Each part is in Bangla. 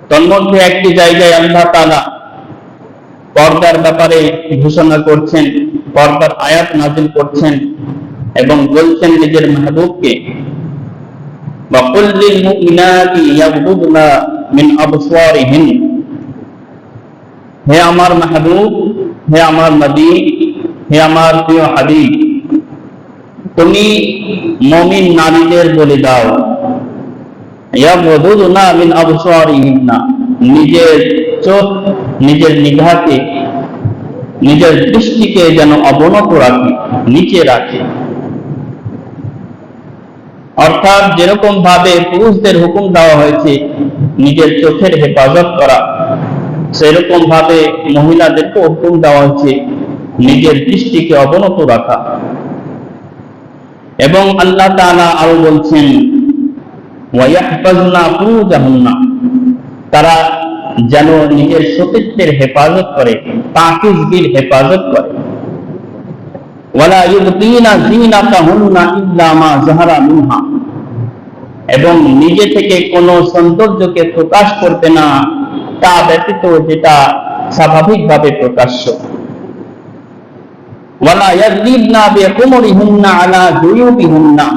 তন্মধ্যে একটি জায়গায় আল্লাহ তাআলা পর্দার ব্যাপারে ঘোষণা করছেন, পর্দার আয়াত নাযিল করছেন এবং বলছেন নিজের মাহবুবকে, وَقُلْ لِلْمُؤْمِنَاتِ يَغْضُضْنَ مِنْ أَبْصَارِهِنَّ, হে আমার মাহবুব, হে আমার নবী, হে আমার প্রিয় হাবিব, তুমি মুমিন নারীদের বলে দাও, ইয়াগদুদনা মিন আবসারিহিন্না, নিজের চোখ, নিজের নিগাহকে, নিজের দৃষ্টিকে যেন অবনত রাখে, নিচে রাখে। অর্থাৎ যেরকম ভাবে পুরুষদের হুকুম দেওয়া হয়েছে নিজের চোখের হেফাজত করা, সেরকম ভাবে মহিলাদেরকে হুকুম দেওয়া হয়েছে নিজের দৃষ্টিকে অবনত রাখা। এবং আল্লাহ তাআলা আরো বলছেন, ওয়ায়াহফাজনা ফুরুজাহুন্না, তারা যেন নিজের সতীত্বের হেফাজত করে, তাকিজগির হেফাজত করে। ওয়ালা ইউবতিনা যিনাতাহুন্না ইল্লা মা যাহারা মিনহা, এবং নিজে থেকে কোনো সৌন্দর্যকে প্রকাশ করতে না, তা ব্যতীত যেটা স্বাভাবিকভাবে প্রকাশ্য। ওয়ালা ইয়াযরিবনা বিখুমুরিহিন্না আলা জুয়ুবিহিন্না,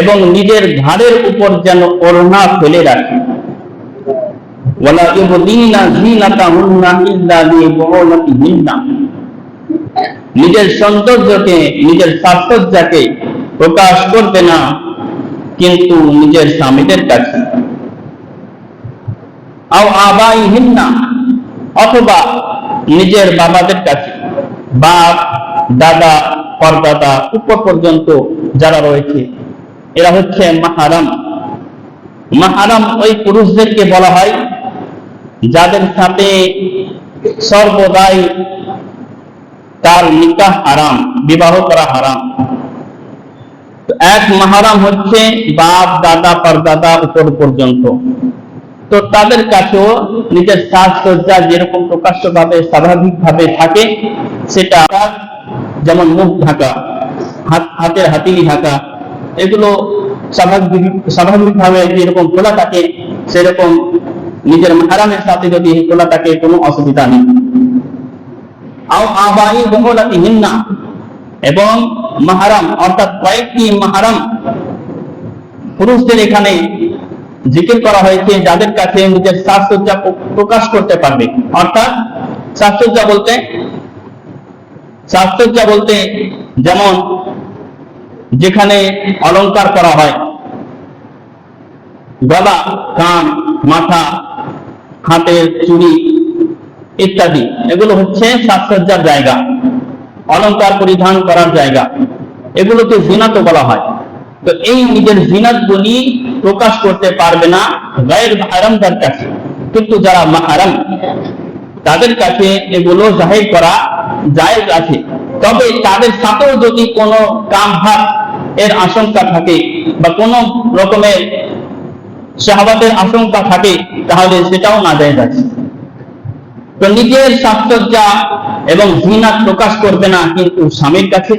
এবং নিজের ঘাড়ের উপর যেন ওড়না ফেলে রাখে। ওয়ালা ইউবদিনা যিনাতাহুন্না ইল্লা লিবুউলাতিহিন্না, নিজের সৌন্দর্যকে, নিজের সাজসজ্জাকে প্রকাশ করবে না, কিন্তু নিজের স্বামীদের কাছে। আও আবাইহিন্না, অথবা নিজের বাবাদের কাছে, বাপ, দাদা, পরদাদা, উপর পর্যন্ত যারা রয়েছে এরা হচ্ছে মাহরাম। মাহরাম ওই পুরুষদেরকে বলা হয় যাদের সাথে সর্বদাই তার নিকাহ হারাম, বিবাহ করা হারাম। এক মাহরাম হচ্ছে বাপ, দাদা, পরদাদা, উপর পর্যন্ত। তো তাদের কাছেও নিজের সাজসজ্জা যেরকম প্রকাশ্য ভাবে স্বাভাবিক ভাবে থাকে, সেটা যেমন মুখ ঢাকা, হাতের হাতিলি ঢাকা, এগুলো স্বাভাবিক ভাবে যেরকম খোলা থাকে, সেরকম নিজের মাহরামের সাথে যদি খোলা থাকে কোনো অসুবিধা নেই। আও আবাই বুউলাতিহিন্না, এবং মাহরাম অর্থাৎ কয়েকটি মাহরাম পুরুষদের এখানে জিকির করা হয়েছে যাদের কাছে নিজের সাজসজ্জা প্রকাশ করতে পারবে। অর্থাৎ সাজসজ্জা বলতে যেমন যেখানে অলংকার করা হয়, গলা, কান, মাথা, হাতের চুড়ি ইত্যাদি, এগুলো হচ্ছে সাজসজ্জার জায়গা, অলংকার পরিধান করার জায়গা, এগুলোকে জিনাত বলা হয়। তো এই নিজের জিনাত গুলি প্রকাশ করতে পারবে না গায়ের মাহরামদের কাছে, কিন্তু যারা মাহরাম তাদের কাছে এগুলো জাহির করা জায়েজ আছে। তবে তাদের সাথেও যদি কোনো কামহাত এর আশঙ্কা থাকে বা কোনো রকমের শাহওয়াতের আশঙ্কা থাকে, তাহলে সেটাও নাজায়েজ আছে। তো নিজের সাজসজ্জা এবং জিনাত প্রকাশ করবে না, কিন্তু স্বামীর কাছে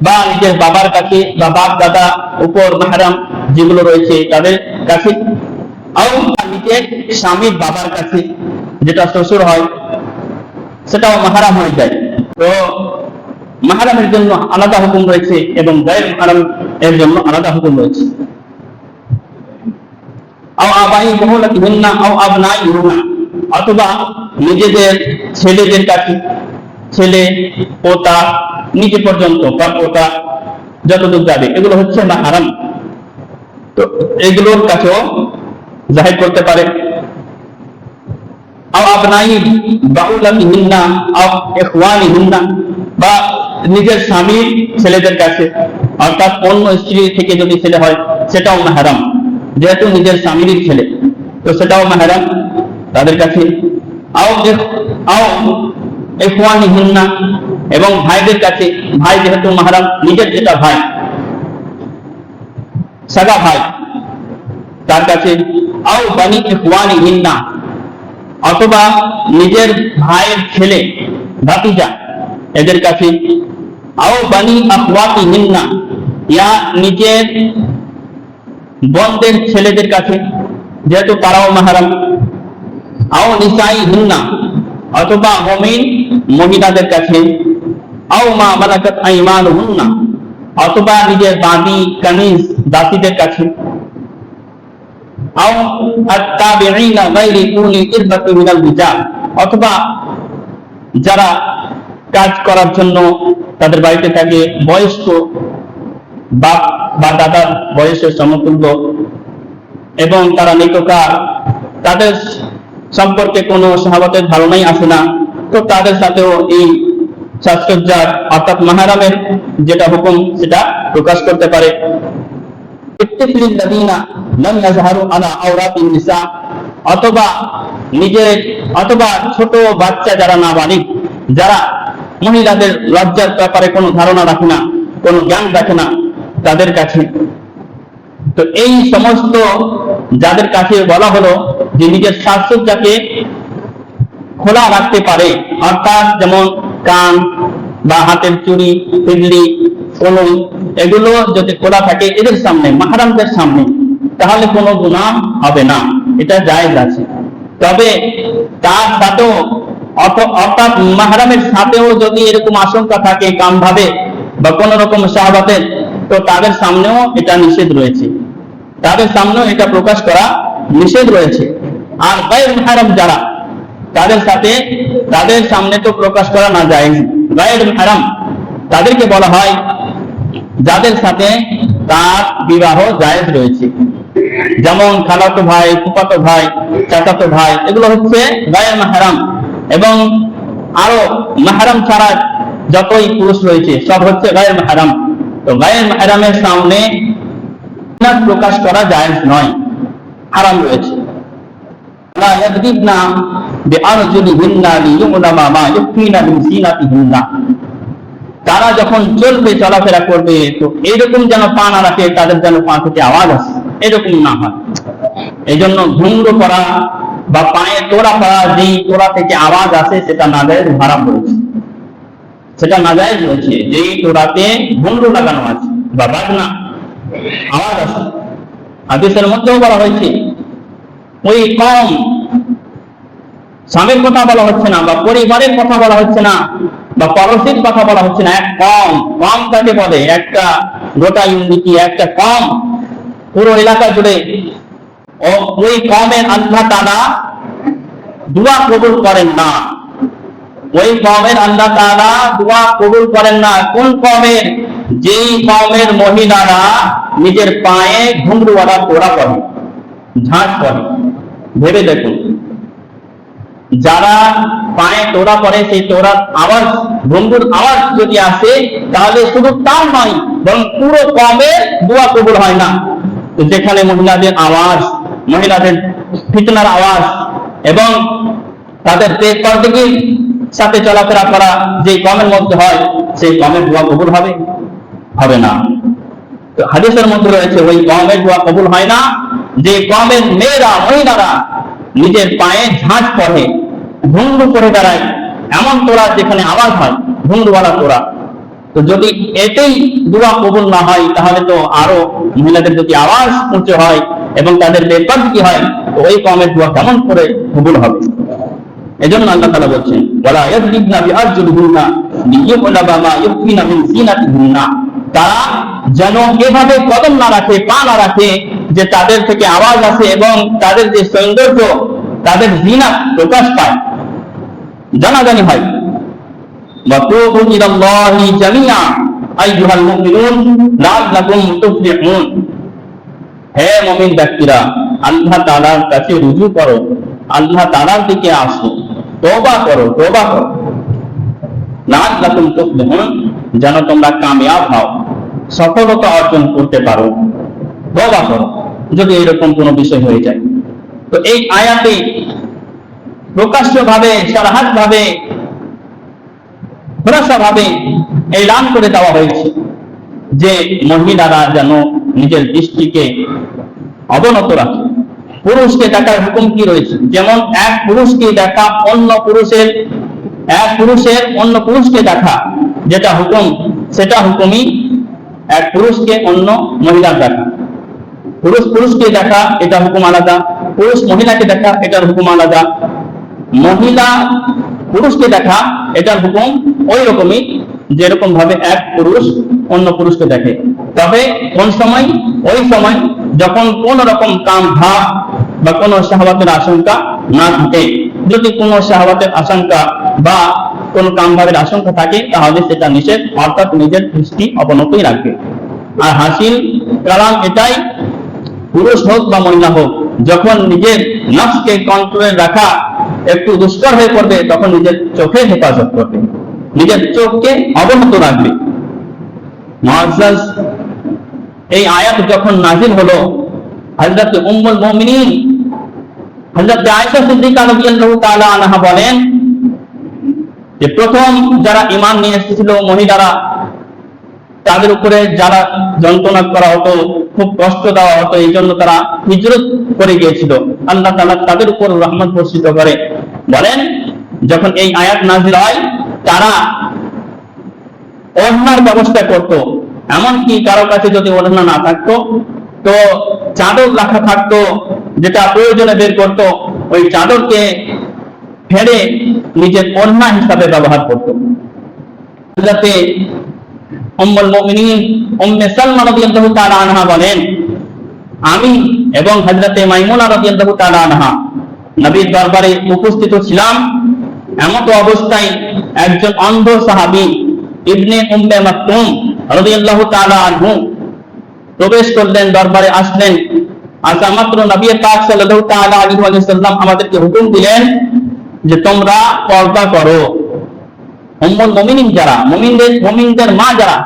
বা নিজের বাবার কাছে বা বাপ দাদা উপর মাহরাম যেগুলো রয়েছে তাদের কাছে, আর নিজের স্বামীর বাবার কাছে, যেটা শ্বশুর হয়, সেটাও মাহরাম হয়ে যায়। তো মাহরামের জন্য আলাদা হুকুম রয়েছে এবং গায়ের মাহরাম এর জন্য আলাদা হুকুম রয়েছে। আও আবাই বুউলাতিহিন্না আও আবনাইহিন্না, অথবা নিজেদের ছেলেদের কাছে, ছেলে, পোতা, নিচে পর্যন্ত পোতা যতদূর যাবে, এগুলো হচ্ছে মাহরাম। তো এগুলোর কাছেও জাহির করতে পারে। আও আবনাই বাউলাতিহিন্না আও ইখওয়ানিহিন্না, বা নিজের স্বামীর ছেলেদের কাছে, অর্থাৎ অন্য স্ত্রী থেকে যদি ছেলে হয় সেটাও মাহরাম, যেহেতু নিজের স্বামীর ছেলে, তো সেটাও মাহরাম তাদের কাছে। আও ইখওয়ানিহিন্না, এবং ভাইদের কাছে, ভাই যেহেতু মাহরাম, নিজের যেটা ভাই, সাগা ভাই, তার কাছে। আও বানি ইখওয়ানিহিন্না, অথবা নিজের ভাইয়ের ছেলে, ভাতিজা, এদের কাছে। আও বানি আখওয়াতিহিন্না, ইয়া নিজের বোনদের ছেলেদের কাছে, যেহেতু তারাও মাহরাম। আও নিসাই হিন্না, অথবা মুমিন মহিলাদের কাছে। আও মা মালাকাত আইমানুহুন্না, অথবা নিজের বাদী কানিজ দাসীদের কাছে। আও আত-তাবিঈনা গায়রি উলি ইরবাতি মিনাল রিজাল, অথবা যারা কাজ করার জন্য তাদের বাড়িতে থাকে বয়স্ক বাপ বা দাদার বয়সের সমতুল্য এবং তারা নিককার, তাদের সম্পর্কে কোনো সাহাবাতের ধারণাই আসে না, তো তাদের সাথেও এই সাজসজ্জার অর্থাৎ মাহরামের যেটা হুকুম সেটা প্রকাশ করতে পারে। অথবা নিজের অথবা ছোট বাচ্চা যারা নাবালিগ, যারা মহিলাদের লজ্জার ব্যাপারে কোনো ধারণা রাখে না, কোনো জ্ঞান রাখে না, তাদের কাছে। তো এই সমস্ত যাদের কাছে বলা হলো যে নিজের সাজসজ্জাকে খোলা রাখতে পারে, অর্থাৎ যেমন কান বা হাতের চুড়ি, পিঁড়ি, কনুই, এগুলো যদি খোলা থাকে এদের সামনে, মাহরামদের সামনে, তাহলে কোনো গুনাহ হবে না, এটা জায়েজ আছে। তবে তার সাথেও অর্থাৎ মাহরামের সাথেও যদি এরকম আশঙ্কা থাকে কাম ভাবে বা কোন রকম শাহওয়াতের, তো তাদের সামনেও এটা নিষেধ রয়েছে, তাদের সামনেও এটা প্রকাশ করা নিষেধ রয়েছে। আর গায়র মাহরাম যারা, তাদের সাথে তাদের সামনে তো প্রকাশ করা না যায়। গায়র মাহরাম তাদেরকে বলা হয় যাদের সাথে তার বিবাহ জায়েজ রয়েছে, যেমন খালাতো ভাই, ফুফাতো ভাই, চাচাতো ভাই, এগুলো হচ্ছে গায়র মাহরাম। এবং আরো মাহরাম ছাড়া যতই পুরুষ রয়েছে সব হচ্ছে গায়র মাহরাম। তো গায়র মাহরামের সামনে প্রকাশ করা জায়েজ নয়, হারাম রয়েছে। লা ইয়াদরিবনা বিআরজুলিহিন্না লিয়ু'লামা মা ইউখফিনা মিন জিনাতিহিন্না, তারা যখন চলবে, চলাফেরা করবে, তো এইরকম যেন পা না রাখে, তাদের যেন পা থেকে আওয়াজ আসে, এরকম না হয়। এই জন্য ঘুমরো করা বা পায়ে তোড়া করা, যেই তোড়া থেকে আওয়াজ আসে সেটা নাজায়েজ, হারাম রয়েছে, সেটা নাজায়েজ রয়েছে। যেই তোড়াতে ঘুমরো লাগানো আছে বা বাজনা আওয়াজ আসে, হাদিসের মধ্যেও বলা হয়েছে ওই কম স্বামীর কথা বলা হচ্ছে না, বা পরিবারের কথা বলা হচ্ছে না, বা পড়োশীর কথা বলা হচ্ছে না, এক কম, কম কাকে বলে? একটা গোটা ইউনিটি, একটা কম পুরো এলাকা জুড়ে। ওই কমের আল্লাহ তাআলা দোয়া কবুল করেন না, ওই কমের আল্লাহ তাআলা দোয়া কবুল করেন না। কোন কমের? যেই কমের মহিলারা নিজের পায়ে ঘুঙরুওয়ালা তোড়া পরে, ঝাঁট পরে। ভেবে দেখুন, যারা পায়ে তোড়া পরে, সেই তোড়ার আওয়াজ, ঘুঙরুর আওয়াজ যদি আসে, তাহলে শুধু তার নয় বরং পুরো কমের দোয়া কবুল হয় না। তো যেখানে মহিলাদের আওয়াজ, মহিলাদের ফিতনার আওয়াজ এবং তাদের বেপরদেগির সাথে চলাফেরা করা যে কমের মধ্যে হয়, সেই কমের দোয়া কবুল হবে? হবে না। তো হাদিসের মধ্যে রয়েছে ওই কমের দোয়া কবুল হয় না যে কমের মেয়েরা, মহিলারা নিজের পায়ে ঝাঁঝ পরে, ঘুঙরু পরে দাঁড়ায়, এমন তোড়া যেখানে আওয়াজ হয়, ঘুঙরুওয়ালা তোড়া। তো যদি এতেই দোয়া কবুল না হয়, তাহলে তো আরো মহিলাদের যদি আওয়াজ উঁচু হয় এবং তাদের বেপরদগি হয়, তো ওই কমের দোয়া কেমন করে কবুল হবে? এজন্য আল্লাহ তাআলা বলছেন, ওয়ালা ইয়াদরিবনা বিআরজুলিহিন্না লিয়ু'লামা মা ইউখফিনা মিন জিনাতিহিন্না, তারা যেন এভাবে কদম না রাখে, পা না রাখে, যে তাদের থেকে আওয়াজ আসে এবং তাদের যে সৌন্দর্য, তাদের জিনাত প্রকাশ পায়, জানাজানি হয়। ওয়াতুবু ইলাল্লাহি জামিআ আইয়ুহাল মুমিনুন লাআল্লাকুম তুফলিহুন, হে মুমিন ব্যক্তিরা, আল্লাহ তাআলার কাছে রুজু করো, আল্লাহ তাআলার দিকে আসো, তওবা করো, তওবা করো, লাআল্লাকুম তুফলিহুন, যেন তোমরা কামিয়াব হও, সফলতা অর্জন করতে পারো, তওবা করো যদি এরকম কোনো বিষয় হয়ে যায়। তো এই আয়াতে প্রকাশ্যভাবে, সারাহাতভাবে, খোলাসাভাবে এলান করে দেওয়া হয়েছে যে মহিলারা যেন নিজের দৃষ্টিকে অবনত রাখে। পুরুষকে দেখার হুকুম কি রয়েছে? যেমন এক পুরুষকে দেখা অন্য পুরুষের, এক পুরুষের অন্য পুরুষকে দেখা যেটা হুকুম, সেটা হুকুমই এক পুরুষকে অন্য মহিলার দেখা। পুরুষ পুরুষকে দেখা এটা হুকুম আলাদা, পুরুষ মহিলাকে দেখা এটার হুকুম আলাদা, মহিলা পুরুষকে দেখা এটার হুকুম ওই রকমই যেরকম ভাবে এক পুরুষ অন্য পুরুষকে দেখে। তবে কোন সময়? ওই সময় যখন কোন রকম কাম ভাব বা কোন শাহওয়াতের আশঙ্কা না থাকে। যদি কোন শাহওয়াতের আশঙ্কা বা কোন কাম ভাবের আশঙ্কা থাকে তাহলে সেটা নিষেধ, অর্থাৎ নিজের দৃষ্টি অবনতই রাখবে। আর হাসিল কালাম এটাই, পুরুষ হোক বা মহিলা হোক, যখন নিজের নফসকে কন্ট্রোলে রাখা একটু দুষ্কর হয়ে পড়বে তখন নিজের চোখে হেফাজত করবে, নিজের চোখকে অবনত রাখবে। মুআজ্জাজ এই আয়াত যখন নাজিল হলো, হযরত উম্মুল মুমিনিন হযরত আয়েশা সিদ্দিকা রাদিয়াল্লাহু তাআলা আনহা বলেন যে প্রথম যারা ঈমান নিয়ে এসেছিল মহিলারা, তাদের উপরে যারা যন্ত্রণা করা হতো, খুব কষ্ট দেওয়া হতো, এই জন্য তারা হিজরত করে গিয়েছিল। আল্লাহ তাআলা তাদের উপর রহমত বর্ষিত করে। বলেন যখন এই আয়াত নাযিল হয় তারা ওড়নার ব্যবস্থা করত, এমনকি কারো কাছে যদি ওড়না না থাকতো তো চাদর রাখা থাকতো, যেটা প্রয়োজনে বের করত, ওই চাদরকে ফেলে নিজের ওড়না হিসাবে ব্যবহার করত। হযরতে উম্মুল মুমিনিন উম্মে সালমা রাদিয়াল্লাহু তাআলা আনহা বলেন আমি এবং হযরতে মাইমুনা রাদিয়াল্লাহু তাআলা আনহা নবীর দরবারে উপস্থিত ছিলাম। এমত অবস্থায় একজন অন্ধ সাহাবী ইবনে উম্মে মাকতুম রাদিয়াল্লাহু তাআলা আনহু প্রবেশ করলেন, দরবারে আসলেন। আসা মাত্র নবী পাক সাল্লাল্লাহু তাআলা আলাইহি ওয়াসাল্লাম আমাদেরকে হুকুম দিলেন যে তোমরা পর্দা করো। উম্মুল মুমিনিন যারা মুমিনদের মা যারা,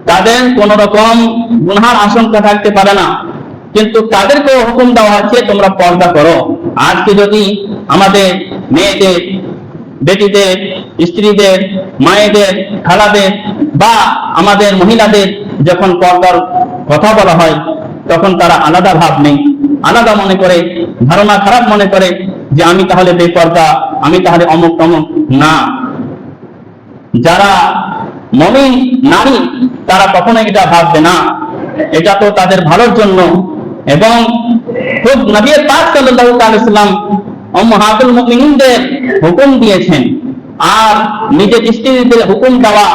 তাদের কোন রকম গুনাহের আশঙ্কা থাকতে পারে না, কিন্তু তাদেরকে হুকুম দেওয়া হচ্ছে তোমরা পর্দা করো। আজকে যদি আমাদের মেয়েদের, বেটিদের, স্ত্রীদের, মায়েদের, খালাদের বা আমাদের মহিলাদের যখন পর্দার কথা বলা হয় তখন তারা আলাদা ভাব নেই, আলাদা মনে করে, ধারণা খারাপ মনে করে যে আমি তাহলে বেপর্দা, আমি তাহলে অমুক তমুক। না, যারা মুমিন নারী তারা কখনো এটা ভাববে না, এটা তো তাদের ভালোর জন্য। এবং খুব নবী পাক সাল্লাল্লাহু আলাইহি ওয়াসাল্লাম উম্মাহাতুল মুমিনিনদের হুকুম দিয়েছেন, আর নিজের স্ত্রীদের হুকুম দেওয়া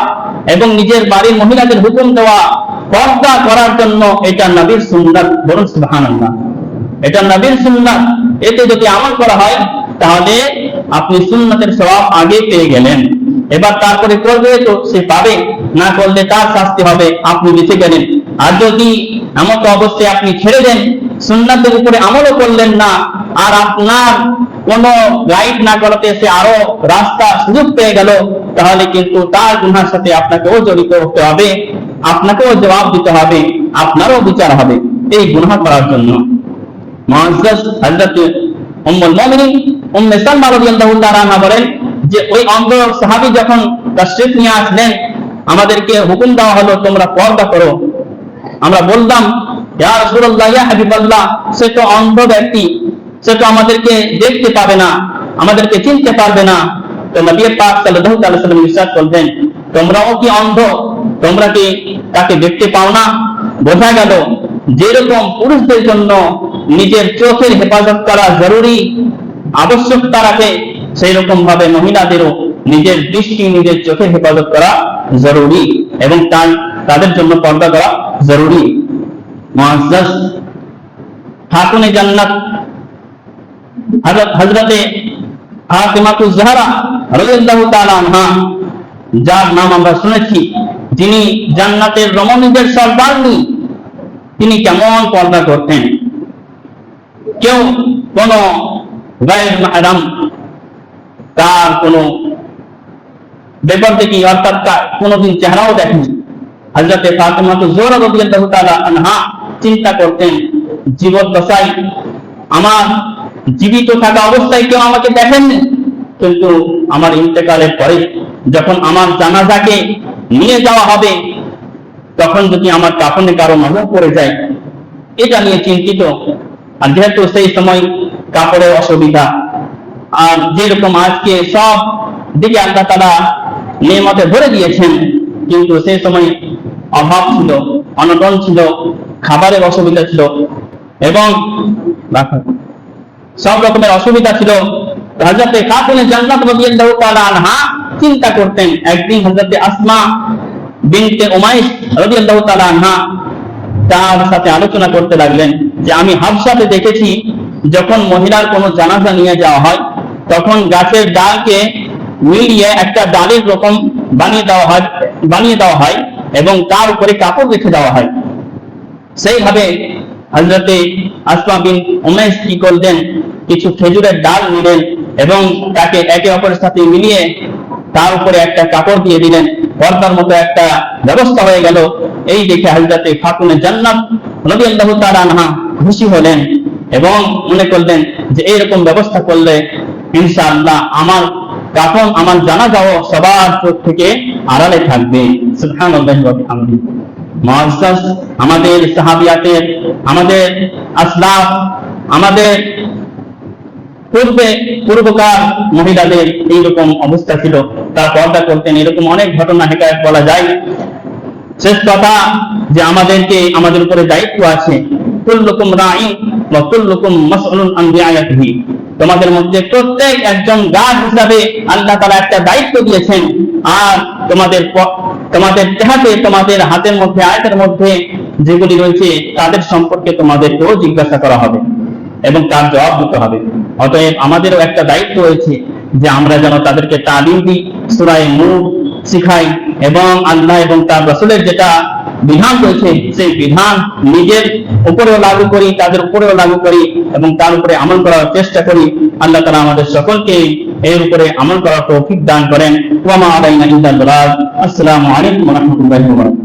এবং নিজের বাড়ির মহিলাদের হুকুম দেওয়া পর্দা করার জন্য এটা নবীর সুন্নাত। বলুন সুবহানাল্লাহ, এটা নবীর সুন্নাত। এতে যদি আমল করা হয় তাহলে আপনি সুন্নাতের সওয়াব আগে পেয়ে গেলেন। এবার তারপরে করবে তো সে পাবে, না করলে তার শাস্তি হবে, আপনি বেঁচে গেলেন। আর যদি এমন অবস্থায় আপনি ছেড়ে দেন, সুন্নাতের উপরে আমলও করলেন না, আর আপনার কোনো গাইড না করাতে সে আরো রাস্তা সুযোগ পেয়ে গেল, তাহলে কিন্তু তার গুনাহের সাথে আপনাকেও জড়িত হতে হবে, আপনাকেও জবাব দিতে হবে, আপনারও বিচার হবে এই গুনাহ করার জন্য। মুআজ্জাজ হযরত উম্মুল মুমিনিন উম্মে সালমা রাদিয়াল্লাহু তাআলা আনহা বলেন যে ওই অন্ধ সাহাবী যখন তাশরীফ নিয়ে আসলেন, আমাদেরকে হুকুম দেওয়া হলো তোমরা পর্দা করো। আমরা বললাম ইয়া রাসূলুল্লাহ, ইয়া হাবিবাল্লাহ, সে তো অন্ধ ব্যক্তি, সে তো আমাদেরকে দেখতে পাবে না, আমাদেরকে চিনতে পারবে না। তো নবী পাক সাল্লাল্লাহু আলাইহি ওয়াসাল্লাম ইরশাদ করলেন তোমরাও কি অন্ধ? তোমরা কি তাকে দেখতে পাও না? বোঝা গেল যেরকম পুরুষদের জন্য নিজের চোখের হেফাজত করা জরুরি, আবশ্যকতা রাখে, সেই রকম ভাবে মহিলাদেরও নিজের দৃষ্টি, নিজের চোখের হেফাজত করা জরুরি এবং তাদের জন্য পর্দা করা জরুরি। মুআজ্জাজ খাতুনে জান্নাত হযরতে ফাতিমাতুজ জাহরা রাদিয়াল্লাহু তাআলা আনহা, যার নাম আমরা শুনেছি, যিনি জান্নাতের রমণীদের সর্দারনী, তিনি কেমন পর্দা করতেন। কেউ কোন গায়ের মাহরাম তার কোন বেপরদেকি অর্থাৎ কোনদিন চেহারাও দেখেনি। হযরতে ফাতিমাতুজ জাহরা রাদিয়াল্লাহু তাআলা আনহা চিন্তা করতেন জীবদ্দশায়, আমার জীবিত থাকা অবস্থায় কেউ আমাকে দেখেননি, কিন্তু আমার ইন্তেকালের পরে যখন আমার জানাজাকে নিয়ে যাওয়া হবে তখন যদি আমার কাফনে কারো নজর পড়ে যায়, এটা নিয়ে চিন্তিত। আর যেহেতু সেই সময় কাপড়ের অসুবিধা, আর যেরকম আজকে সব দিকে আল্লাহ তাআলা নিয়ামতে ভরে দিয়েছেন, কিন্তু সেই সময় অভাব ছিল, অনটন ছিল, খাবারের অসুবিধা ছিল। এবং সব রকমের অসুবিধা ছিল। হযরতে খাতুনে জান্নাত রাদিয়াল্লাহু তাআলা আনহা চিন্তা করতেন। একদিন হযরতে আসমা বিনতে উমাইস রাদিয়াল্লাহু তাআলা আনহা তার সাথে আলোচনা করতে লাগলেন যে আমি হাফসাতে দেখেছি যখন মহিলার কোনো জানাজা নিয়ে যাওয়া হয় তখন গাছের ডালকে মিলিয়ে একটা ডালের রকম বানিয়ে দেওয়া হয় এবং তার উপরে কাপড় রেখে দেওয়া হয়। সেইভাবে হযরতে আসমা বিন উমাইস কি করলেন, কিছু খেজুরের ডাল নিলেন এবং তাকে একে অপরের সাথে মিলিয়ে তার উপরে একটা কাপড় দিয়ে দিলেন, পর্দার মতো একটা ব্যবস্থা হয়ে গেল। এই দেখে হযরতে খাতুনে জান্নাত রাদিয়াল্লাহু তাআলা আনহা খুশি হলেন এবং মনে করলেন যে এইরকম ব্যবস্থা করলে ইনশাআল্লাহ আমার কাফন, আমার জানাজাও সবার চোখ থেকে আড়ালে থাকবে। সুবহানাল্লাহি ওয়া বিহামদিহি। মুআজ্জাজ আমাদের সাহাবিয়াতের, আমাদের আসলাফ, আমাদের পূর্বকার মহিলাদের এইরকম অবস্থা ছিল, তারা পর্দা করতেন। এরকম অনেক ঘটনা হেকায়াত বলা যায়। শেষ কথা যে আমাদের উপরে দায়িত্ব আছে, কুল্লুকুম রাঈন ওয়া কুল্লুকুম মাসউলুন আন রিআয়াতিহি। তোমাদের মধ্যে প্রত্যেক একজন গার্ড হিসাবে আল্লাহ তাআলা একটা দায়িত্ব দিয়েছেন, আর তোমাদের হাতের মধ্যে, আয়াতের মধ্যে যেগুলি রয়েছে তাদের সম্পর্কে তোমাদেরকেও জিজ্ঞাসা করা হবে এবং তার জবাব দিতে হবে। অতএব আমাদেরও একটা দায়িত্ব রয়েছে যে আমরা যেন তাদেরকে তালিম দিই, সূরা নূর শিখাই এবং আল্লাহ এবং তার রাসূলের যেটা বিধান রয়েছে সেই বিধান নিজের উপরেও লাগু করি, তাদের উপরেও লাগু করি এবং তার উপরে আমল করার চেষ্টা করি। আল্লাহ তাআলা আমাদের সকলকে এর উপরে আমল করার তৌফিক দান করেন। ওয়া মা আলাইনা ইল্লাল বালাগ। আসসালামু আলাইকুম ওয়া রাহমাতুল্লাহি ওয়া বারাকাতুহু।